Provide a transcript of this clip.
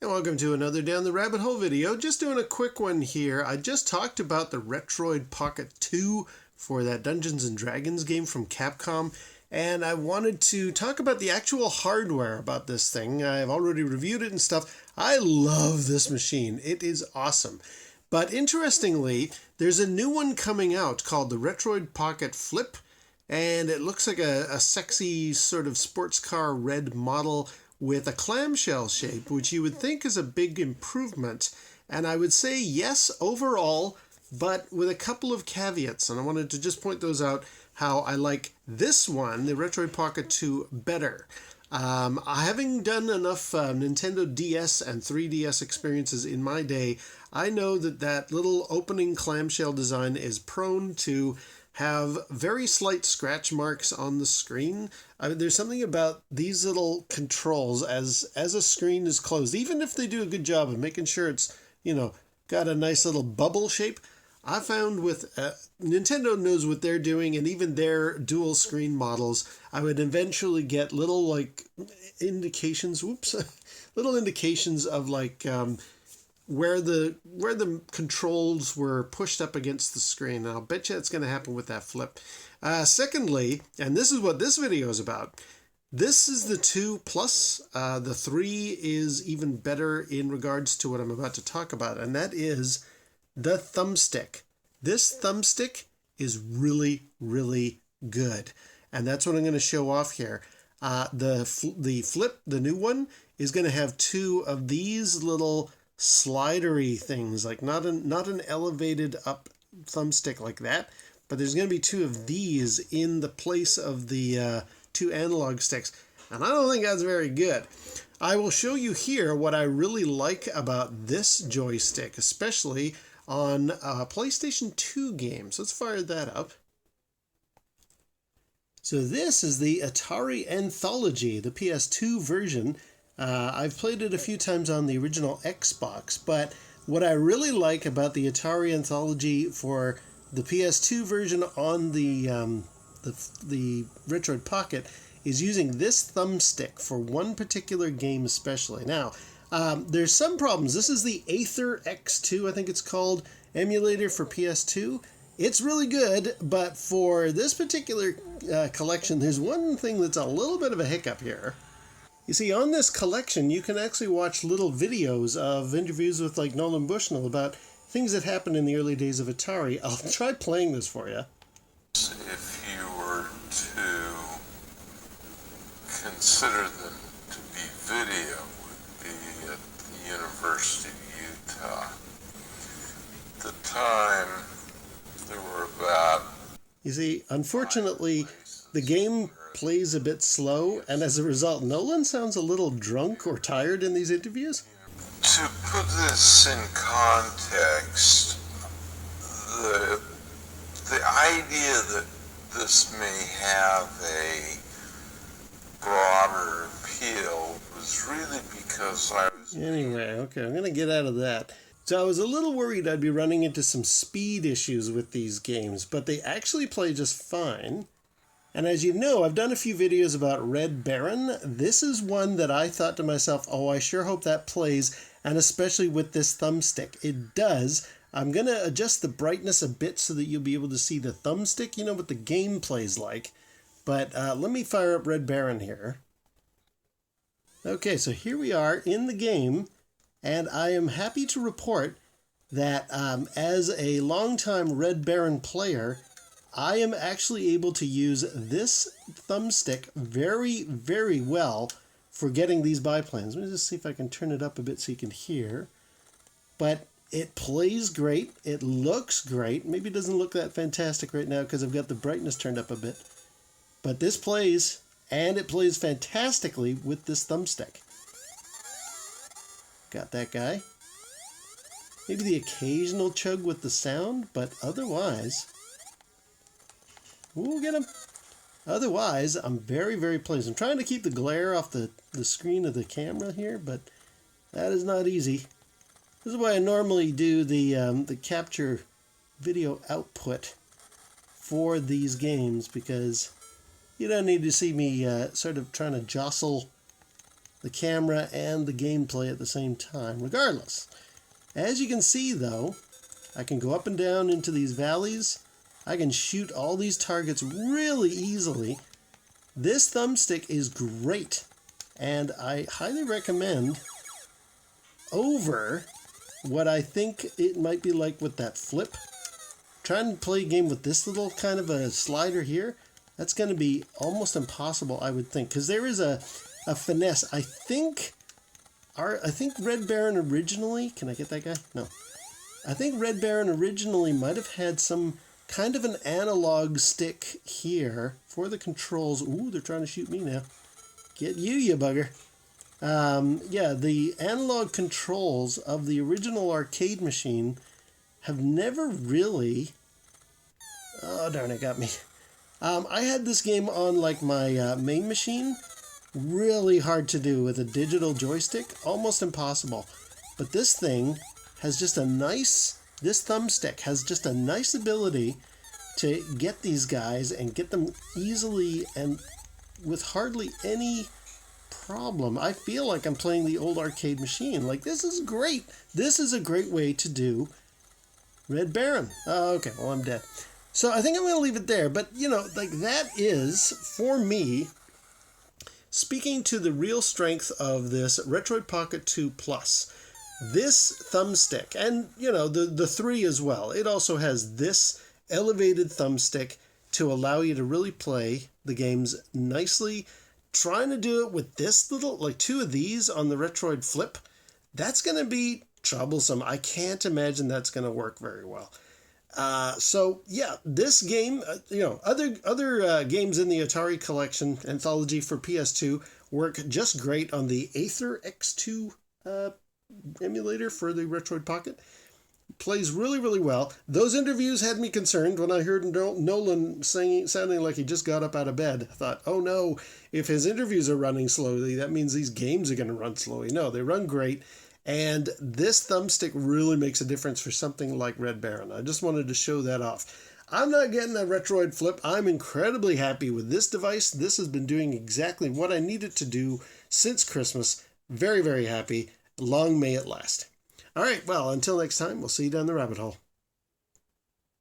And welcome to another Down the Rabbit Hole video. Just doing a quick one here. I just talked about the Retroid Pocket 2 for that Dungeons & Dragons game from Capcom, and I wanted to talk about the actual hardware about this thing. I've already reviewed it and stuff. I love this machine. It is awesome. But interestingly, there's a new one coming out called the Retroid Pocket Flip, and it looks like a sexy sort of sports car red model with a clamshell shape, which you would think is a big improvement. And I would say yes overall, but with a couple of caveats. And I wanted to just point those out, how I like this one, the Retroid Pocket 2, better. Having done enough Nintendo DS and 3DS experiences in my day, I know that that little opening clamshell design is prone to have very slight scratch marks on the screen. There's something about these little controls as a screen is closed, even if they do a good job of making sure it's, got a nice little bubble shape. I found with Nintendo knows what they're doing, and even their dual screen models, I would eventually get little indications, little indications of where the controls were pushed up against the screen. And I'll bet you it's going to happen with that flip. Secondly, and this is what this video is about, this is the 2 plus. The 3 is even better in regards to what I'm about to talk about, and that is the thumbstick. This thumbstick is really, really good, and that's what I'm going to show off here. The flip, the new one, is going to have 2 of these little slidery things, like not an elevated up thumbstick like that, but there's going to be 2 of these in the place of the 2 analog sticks, and I don't think that's very good. I will show you here what I really like about this joystick, especially on PlayStation 2 games. Let's fire that up. So this is the Atari Anthology, the PS2 version. I've played it a few times on the original Xbox, but what I really like about the Atari Anthology for the PS2 version on the Retroid Pocket is using this thumbstick for one particular game especially. Now, there's some problems. This is the Aether X2, I think it's called, emulator for PS2. It's really good, but for this particular collection, there's one thing that's a little bit of a hiccup here. You see, on this collection, you can actually watch little videos of interviews with Nolan Bushnell about things that happened in the early days of Atari. I'll try playing this for you. If you were to consider them to be video, would be at the University of Utah. At the time, there were about... You see, unfortunately, the game plays a bit slow, and as a result, Nolan sounds a little drunk or tired in these interviews. To put this in context, the idea that this may have a broader appeal was really because I was... Anyway, okay, I'm going to get out of that. So I was a little worried I'd be running into some speed issues with these games, but they actually play just fine. And as you know, I've done a few videos about Red Baron. This is one that I thought to myself, oh, I sure hope that plays, and especially with this thumbstick. It does. I'm going to adjust the brightness a bit so that you'll be able to see the thumbstick, what the game plays like. But let me fire up Red Baron here. Okay, so here we are in the game, and I am happy to report that as a longtime Red Baron player, I am actually able to use this thumbstick very, very well for getting these biplanes. Let me just see if I can turn it up a bit so you can hear. But it plays great. It looks great. Maybe it doesn't look that fantastic right now because I've got the brightness turned up a bit. But this plays, and it plays fantastically with this thumbstick. Got that guy. Maybe the occasional chug with the sound, but otherwise... We'll get him. Otherwise, I'm very, very pleased. I'm trying to keep the glare off the screen of the camera here, but that is not easy. This is why I normally do the capture video output for these games, because you don't need to see me sort of trying to jostle the camera and the gameplay at the same time, regardless. As you can see, though, I can go up and down into these valleys. I can shoot all these targets really easily. This thumbstick is great, and I highly recommend over what I think it might be like with that flip. Trying to play a game with this little kind of a slider here, that's going to be almost impossible, I would think, because there is a finesse. I think Red Baron originally, can I get that guy? No. I think Red Baron originally might have had some kind of an analog stick here for the controls. Ooh, they're trying to shoot me now. Get you, you bugger. Yeah, the analog controls of the original arcade machine have never really... Oh, darn, it got me. I had this game on like my main machine. Really hard to do with a digital joystick. Almost impossible. But this thing has just a nice... This thumbstick has just a nice ability to get these guys and get them easily and with hardly any problem. I feel like I'm playing the old arcade machine. Like, this is great. This is a great way to do Red Baron. Oh, okay, well, I'm dead. So I think I'm going to leave it there. But, you know, like, that is, for me, speaking to the real strength of this Retroid Pocket 2 Plus. This thumbstick, and, you know, the 3 as well, it also has this elevated thumbstick to allow you to really play the games nicely. Trying to do it with this little, like 2 of these on the Retroid Flip, that's going to be troublesome. I can't imagine that's going to work very well. So, yeah, this game, you know, other games in the Atari Collection Anthology for PS2 work just great on the Aether X2 emulator for the Retroid Pocket. Plays really, really well. Those interviews had me concerned when I heard Nolan sounding like he just got up out of bed. I thought, oh no, if his interviews are running slowly, that means these games are going to run slowly. No, they run great. And this thumbstick really makes a difference for something like Red Baron. I just wanted to show that off. I'm not getting a Retroid Flip. I'm incredibly happy with this device. This has been doing exactly what I needed to do since Christmas. Very, very happy. Long may it last. All right, well, until next time, we'll see you down the rabbit hole.